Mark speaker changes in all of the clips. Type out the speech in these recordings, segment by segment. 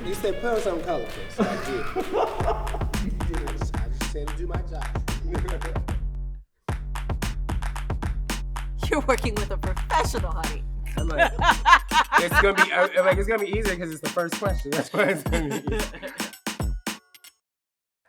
Speaker 1: You said put on something colorful, so I did. I just said to do my job.
Speaker 2: You're working with a professional, honey.
Speaker 1: I'm like, it's gonna be easier because it's the first question. That's why it's gonna be easy.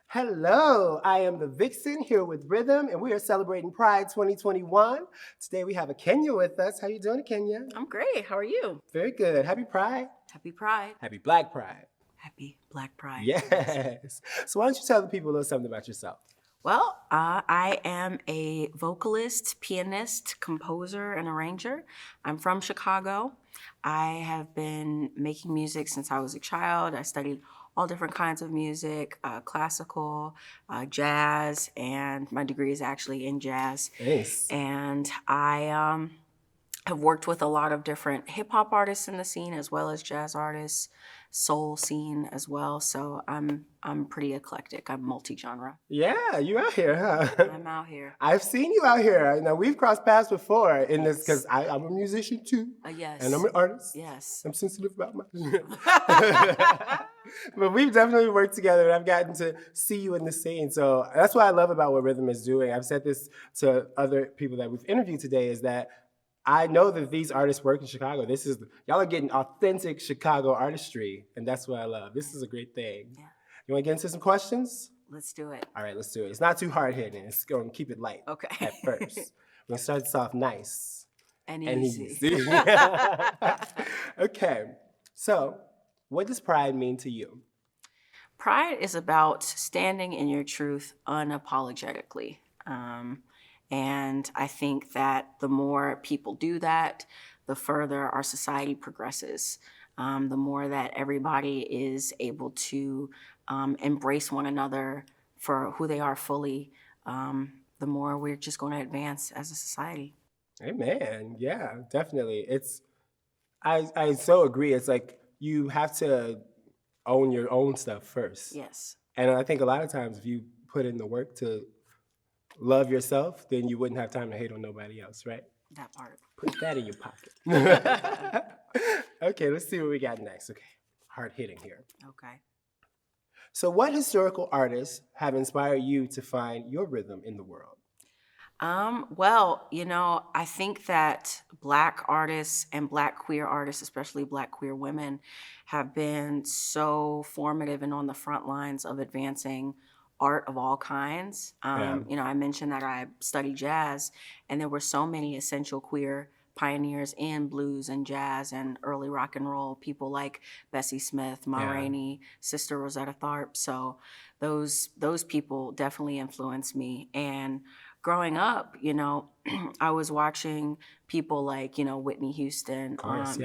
Speaker 1: Hello, I am the Vixen here with RYTHM, and we are celebrating Pride 2021. Today we have Akenya with us. How you doing, Akenya?
Speaker 2: I'm great. How are you?
Speaker 1: Very good. Happy Pride.
Speaker 2: Happy Pride.
Speaker 1: Happy Black Pride.
Speaker 2: Happy Black Pride.
Speaker 1: Yes. So why don't you tell the people a little something about yourself?
Speaker 2: Well, I am a vocalist, pianist, composer, and arranger. I'm from Chicago. I have been making music since I was a child. I studied all different kinds of music, classical, jazz, and my degree is actually in jazz.
Speaker 1: Nice.
Speaker 2: And I have worked with a lot of different hip-hop artists in the scene, as well as jazz artists, soul scene as well. So I'm pretty eclectic. I'm multi-genre.
Speaker 1: Yeah, you out here, huh?
Speaker 2: I'm out here.
Speaker 1: I've seen you out here. Now, we've crossed paths before in this because I'm a musician too.
Speaker 2: Yes.
Speaker 1: And I'm an artist.
Speaker 2: Yes.
Speaker 1: I'm sensitive about my... But we've definitely worked together, and I've gotten to see you in the scene. So that's what I love about what RYTHM is doing. I've said this to other people that we've interviewed today, is that I know that these artists work in Chicago. Y'all are getting authentic Chicago artistry, and that's what I love. This is a great thing. Yeah. You want to get into some questions?
Speaker 2: Let's do it.
Speaker 1: All right, let's do it. It's not too hard-hitting. It's going to keep it light.
Speaker 2: Okay.
Speaker 1: At first. We're going to start this off nice.
Speaker 2: And easy.
Speaker 1: Okay. So, what does pride mean to you?
Speaker 2: Pride is about standing in your truth unapologetically. And I think that the more people do that, the further our society progresses. The more that everybody is able to embrace one another for who they are fully, the more we're just going to advance as a society.
Speaker 1: Amen. Yeah, definitely. I so agree. It's like you have to own your own stuff first.
Speaker 2: Yes.
Speaker 1: And I think a lot of times if you put in the work to love yourself, then you wouldn't have time to hate on nobody else, right?
Speaker 2: That part.
Speaker 1: Put that in your pocket. Okay, let's see what we got next. Okay, hard hitting here.
Speaker 2: Okay.
Speaker 1: So what historical artists have inspired you to find your rhythm in the world?
Speaker 2: Well, I think that Black artists and Black queer artists, especially Black queer women, have been so formative and on the front lines of advancing art of all kinds. I mentioned that I studied jazz, and there were so many essential queer pioneers in blues and jazz and early rock and roll, people like Bessie Smith, Ma Rainey, Sister Rosetta Tharpe. So those people definitely influenced me. And growing up, I was watching people like, Whitney Houston,
Speaker 1: of course,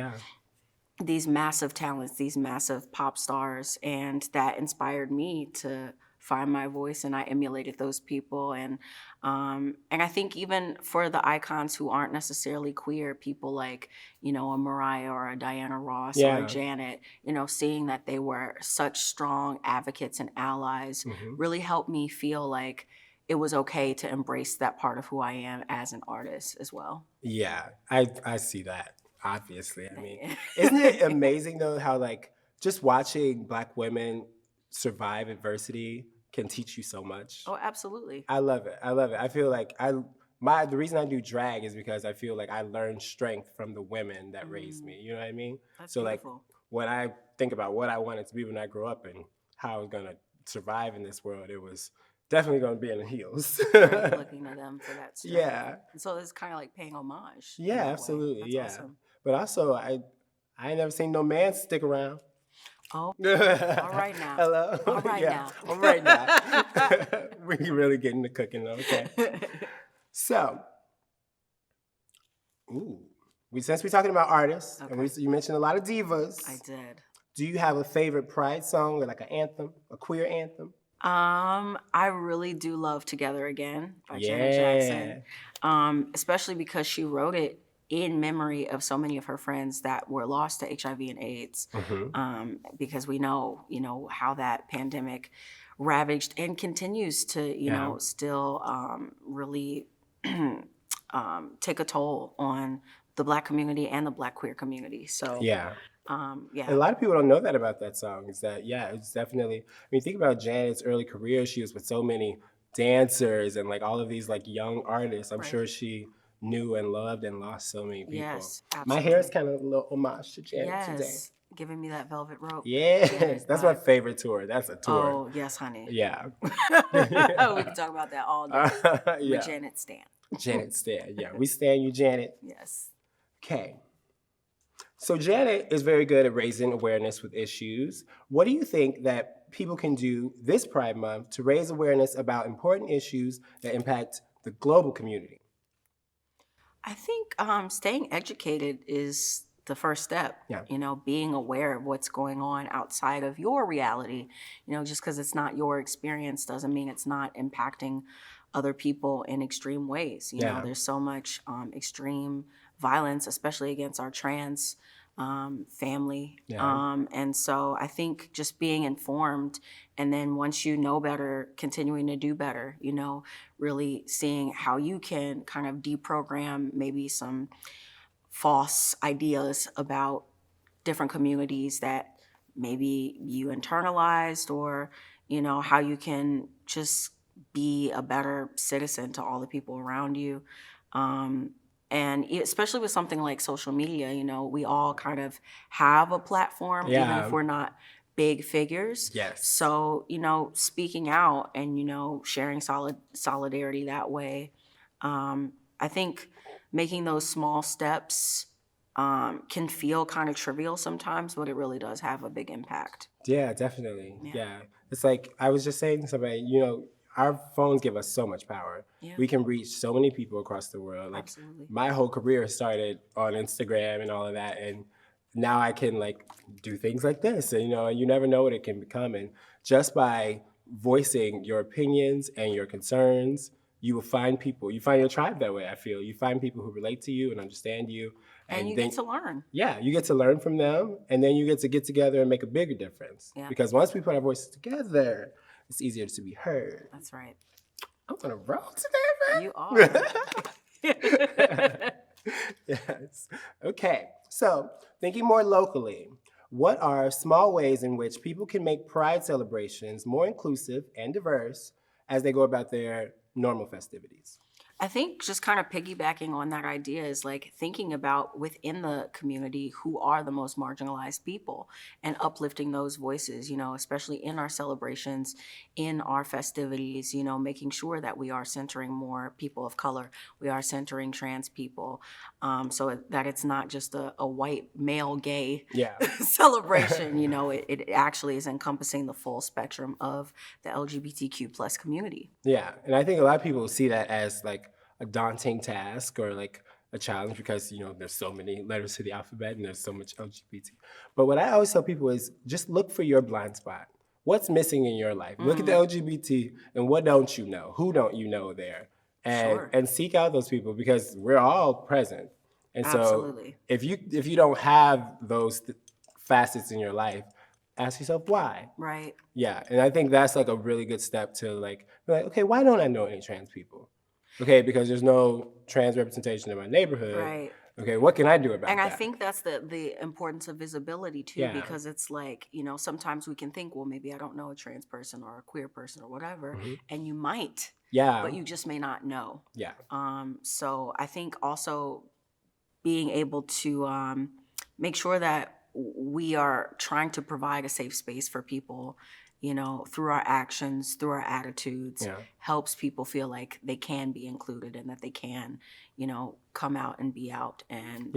Speaker 2: these massive talents, these massive pop stars, and that inspired me to find my voice, and I emulated those people. And I think even for the icons who aren't necessarily queer, people like, a Mariah or a Diana Ross or a Janet, seeing that they were such strong advocates and allies really helped me feel like it was okay to embrace that part of who I am as an artist as well.
Speaker 1: Yeah, I see that, obviously. I mean, isn't it amazing though how like just watching Black women survive adversity can teach you so much?
Speaker 2: Oh, absolutely.
Speaker 1: I love it. I feel like the reason I do drag is because I feel like I learned strength from the women that raised me. You know what I mean?
Speaker 2: That's
Speaker 1: so
Speaker 2: beautiful.
Speaker 1: Like when I think about what I wanted to be when I grew up and how I was gonna survive in this world, it was definitely gonna be in the heels.
Speaker 2: Looking to them for that strength.
Speaker 1: Yeah.
Speaker 2: And so it's kind of like paying homage.
Speaker 1: Yeah, absolutely.
Speaker 2: That's awesome.
Speaker 1: But also I ain't never seen no man stick around.
Speaker 2: Oh, all right now.
Speaker 1: Hello?
Speaker 2: All right now.
Speaker 1: All right now. We really getting to cooking, okay. So, since we're talking about artists, and you mentioned a lot of divas.
Speaker 2: I did.
Speaker 1: Do you have a favorite Pride song or like an anthem, a queer anthem?
Speaker 2: I really do love Together Again by Janet Jackson, especially because she wrote it in memory of so many of her friends that were lost to HIV and AIDS, because we know, how that pandemic ravaged and continues to, still really take a toll on the Black community and the Black queer community. So Yeah.
Speaker 1: A lot of people don't know that about that song. Is that it's definitely. I mean, think about Janet's early career. She was with so many dancers and like all of these like young artists. I'm
Speaker 2: Right.
Speaker 1: sure she knew and loved and lost so many people.
Speaker 2: Yes,
Speaker 1: My hair is
Speaker 2: absolutely.
Speaker 1: kind of a little homage to Janet today.
Speaker 2: Yes, giving me that velvet rope,
Speaker 1: Yes,
Speaker 2: Janet
Speaker 1: that's my
Speaker 2: vibe.
Speaker 1: favorite tour. That's a tour.
Speaker 2: Oh, yes, honey.
Speaker 1: Yeah.
Speaker 2: We can talk about that all day. I'm a
Speaker 1: Yeah.
Speaker 2: Janet stan.
Speaker 1: Janet Stan. Yeah, we stand you, Janet.
Speaker 2: Yes.
Speaker 1: Okay. So Janet is very good at raising awareness with issues. What do you think that people can do this Pride Month to raise awareness about important issues that impact the global community?
Speaker 2: I think staying educated is the first step.
Speaker 1: Yeah.
Speaker 2: You know, being aware of what's going on outside of your reality. You know, just because it's not your experience doesn't mean it's not impacting other people in extreme ways. You know,
Speaker 1: Yeah.
Speaker 2: there's so much extreme violence, especially against our trans family.
Speaker 1: Yeah.
Speaker 2: And so I think just being informed, and then once you know better, continuing to do better, you know, really seeing how you can kind of deprogram maybe some false ideas about different communities that maybe you internalized, or, you know, how you can just be a better citizen to all the people around you. And especially with something like social media, you know, we all kind of have a platform, even
Speaker 1: Yeah.
Speaker 2: if we're not big figures.
Speaker 1: Yes.
Speaker 2: So, you know, speaking out and, you know, sharing solidarity that way. I think making those small steps can feel kind of trivial sometimes, but it really does have a big impact.
Speaker 1: Yeah, definitely.
Speaker 2: Yeah.
Speaker 1: Yeah. It's like I was just saying to somebody, you know, our phones give us so much power.
Speaker 2: Yeah.
Speaker 1: We can reach so many people across the world. Like
Speaker 2: Absolutely.
Speaker 1: my whole career started on Instagram and all of that. And now I can like do things like this. And you know, you never know what it can become. And just by voicing your opinions and your concerns, you will find people. You find your tribe that way, I feel. You find people who relate to you and understand you.
Speaker 2: And you
Speaker 1: then,
Speaker 2: get to learn.
Speaker 1: yeah, you get to learn from them, and then you get together and make a bigger difference.
Speaker 2: Yeah.
Speaker 1: Because once we put our voices together, it's easier to be heard.
Speaker 2: That's right.
Speaker 1: I'm gonna roll today, man.
Speaker 2: You are.
Speaker 1: Yes. Okay. So, thinking more locally, what are small ways in which people can make Pride celebrations more inclusive and diverse as they go about their normal festivities?
Speaker 2: I think just kind of piggybacking on that idea is like thinking about within the community who are the most marginalized people and uplifting those voices, you know, especially in our celebrations, in our festivities, you know, making sure that we are centering more people of color, we are centering trans people, so that it's not just a white male gay
Speaker 1: Yeah.
Speaker 2: celebration, you know, it actually is encompassing the full spectrum of the LGBTQ plus community.
Speaker 1: Yeah, and I think a lot of people see that as like a daunting task or like a challenge because you know there's so many letters to the alphabet and there's so much LGBT. But what I always tell people is just look for your blind spot. What's missing in your life? Look at the LGBT and what don't you know? Who don't you know there?
Speaker 2: Sure.
Speaker 1: And seek out those people because we're all present. And so
Speaker 2: Absolutely.
Speaker 1: if you don't have those facets in your life, ask yourself why.
Speaker 2: Right.
Speaker 1: Yeah, and I think that's like a really good step to like be like, okay, why don't I know any trans people? Okay, because there's no trans representation in my neighborhood.
Speaker 2: Right.
Speaker 1: Okay, what can I do about
Speaker 2: And
Speaker 1: that?
Speaker 2: I think that's the importance of visibility too,
Speaker 1: Yeah.
Speaker 2: because it's like, you know, sometimes we can think, well, maybe I don't know a trans person or a queer person or whatever, and you might,
Speaker 1: Yeah.
Speaker 2: but you just may not know.
Speaker 1: Yeah.
Speaker 2: So I think also being able to make sure that we are trying to provide a safe space for people, you know, through our actions, through our attitudes,
Speaker 1: Yeah.
Speaker 2: helps people feel like they can be included and that they can, you know, come out and be out and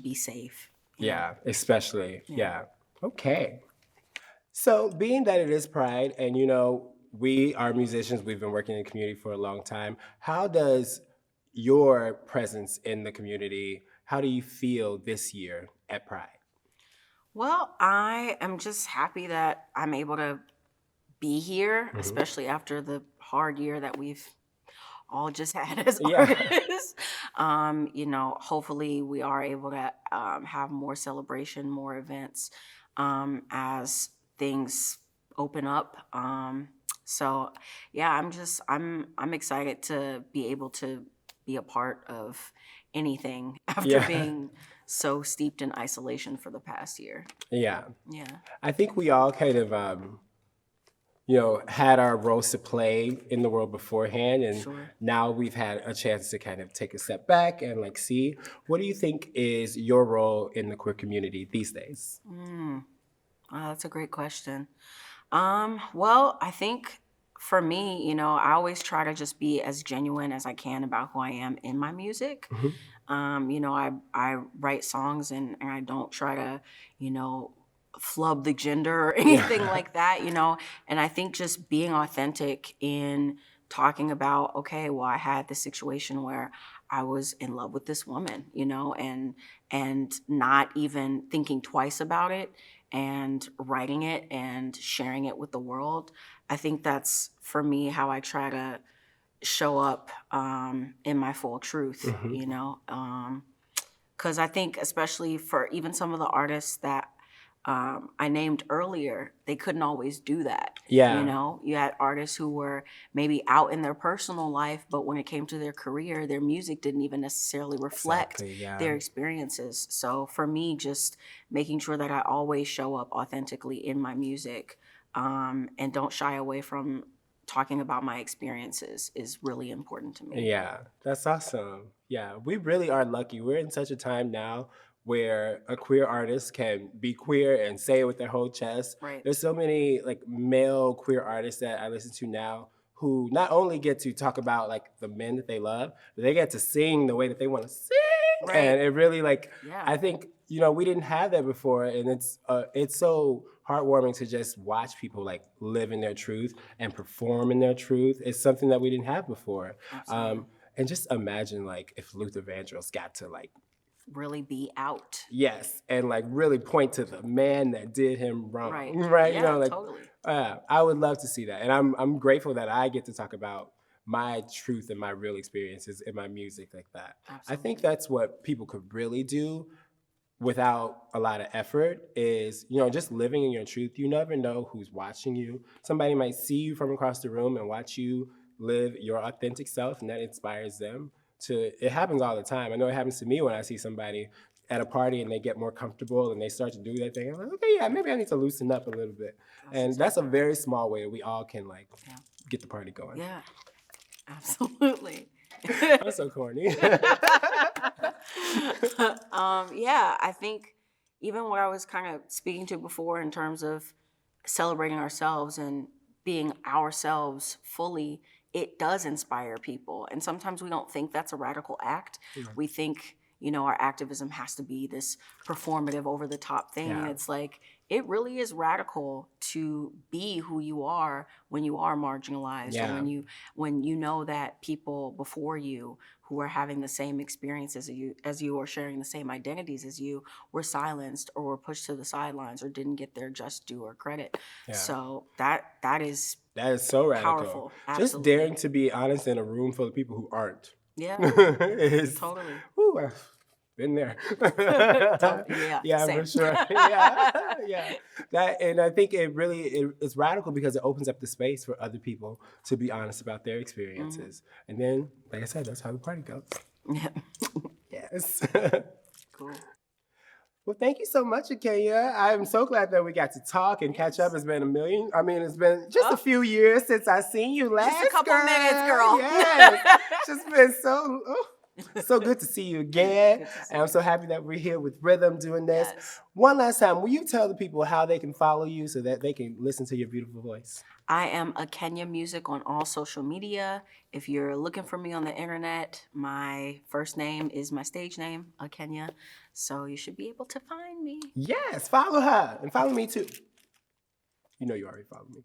Speaker 2: be safe. you know.
Speaker 1: Yeah, especially. Yeah. Okay. So being that it is Pride and you know, we are musicians, we've been working in the community for a long time. How does your presence in the community, how do you feel this year at Pride?
Speaker 2: Well, I am just happy that I'm able to be here, especially after the hard year that we've all just had as
Speaker 1: Yeah.
Speaker 2: artists. You know, hopefully we are able to have more celebration, more events as things open up. So yeah, I'm excited to be able to be a part of anything after
Speaker 1: Yeah.
Speaker 2: being so steeped in isolation for the past year.
Speaker 1: Yeah.
Speaker 2: Yeah.
Speaker 1: I think we all kind of, had our roles to play in the world beforehand, and
Speaker 2: Sure.
Speaker 1: now we've had a chance to kind of take a step back and like see, what do you think is your role in the queer community these days?
Speaker 2: Wow, that's a great question. Well, I think for me, I always try to just be as genuine as I can about who I am in my music. I write songs and I don't try to, flub the gender or anything like that. And I think just being authentic in talking about, okay, well, I had this situation where I was in love with this woman, and not even thinking twice about it and writing it and sharing it with the world. I think that's for me how I try to show up in my full truth, because I think especially for even some of the artists that I named earlier, they couldn't always do that.
Speaker 1: Yeah.
Speaker 2: You had artists who were maybe out in their personal life, but when it came to their career, their music didn't even necessarily reflect
Speaker 1: Exactly, yeah.
Speaker 2: their experiences. So for me, just making sure that I always show up authentically in my music, and don't shy away from talking about my experiences is really important to me.
Speaker 1: Yeah, that's awesome. Yeah, we really are lucky. We're in such a time now where a queer artist can be queer and say it with their whole chest.
Speaker 2: Right.
Speaker 1: There's so many like male queer artists that I listen to now who not only get to talk about like the men that they love, but they get to sing the way that they want to sing.
Speaker 2: Right.
Speaker 1: And it really like,
Speaker 2: Yeah.
Speaker 1: I think, we didn't have that before, and it's so heartwarming to just watch people like live in their truth and perform in their truth. It's something that we didn't have before.
Speaker 2: Absolutely.
Speaker 1: And just imagine like if Luther Vandross got to like,
Speaker 2: Really be out.
Speaker 1: yes, and like really point to the man that did him wrong,
Speaker 2: Right.
Speaker 1: right?
Speaker 2: Yeah,
Speaker 1: Like,
Speaker 2: totally.
Speaker 1: I would love to see that, and I'm grateful that I get to talk about my truth and my real experiences in my music like that. I think that's what people could really do without a lot of effort is, just living in your truth. You never know who's watching you. Somebody might see you from across the room and watch you live your authentic self, and that inspires them to, it happens all the time. I know it happens to me when I see somebody at a party and they get more comfortable and they start to do their thing. I'm like, okay, yeah, maybe I need to loosen up a little bit. And that's a very small way that we all can like get the party going.
Speaker 2: Yeah, absolutely.
Speaker 1: I'm so corny.
Speaker 2: Yeah, I think even what I was kind of speaking to before in terms of celebrating ourselves and being ourselves fully, it does inspire people. And sometimes we don't think that's a radical act. We think, our activism has to be this performative, over the top thing.
Speaker 1: Yeah.
Speaker 2: And it's like, it really is radical to be who you are when you are marginalized,
Speaker 1: Yeah.
Speaker 2: or when you know that people before you who are having the same experiences as you or sharing the same identities as you were silenced or were pushed to the sidelines or didn't get their just due or credit.
Speaker 1: Yeah.
Speaker 2: So that is
Speaker 1: so radical.
Speaker 2: powerful.
Speaker 1: Just
Speaker 2: Absolutely.
Speaker 1: daring to be honest in a room full of people who aren't.
Speaker 2: Yeah.
Speaker 1: Is,
Speaker 2: Totally.
Speaker 1: Ooh, I've been there.
Speaker 2: Yeah,
Speaker 1: for
Speaker 2: same.
Speaker 1: sure. Yeah. That, and I think it's radical because it opens up the space for other people to be honest about their experiences. And then, like I said, that's how the party goes.
Speaker 2: Yeah.
Speaker 1: Yes.
Speaker 2: Cool.
Speaker 1: Well, thank you so much, Akenya. I'm so glad that we got to talk and catch up. It's been it's been just a few years since I seen you last.
Speaker 2: Just a couple minutes, girl.
Speaker 1: Yes. Just been so good to see you again. And I'm so happy that we're here with RYTHM doing this.
Speaker 2: Yes.
Speaker 1: One last time, will you tell the people how they can follow you so that they can listen to your beautiful voice?
Speaker 2: I am Akenya Music on all social media. If you're looking for me on the internet, my first name is my stage name, Akenya. So you should be able to find me.
Speaker 1: Yes, follow her and follow me too. You know you already follow me.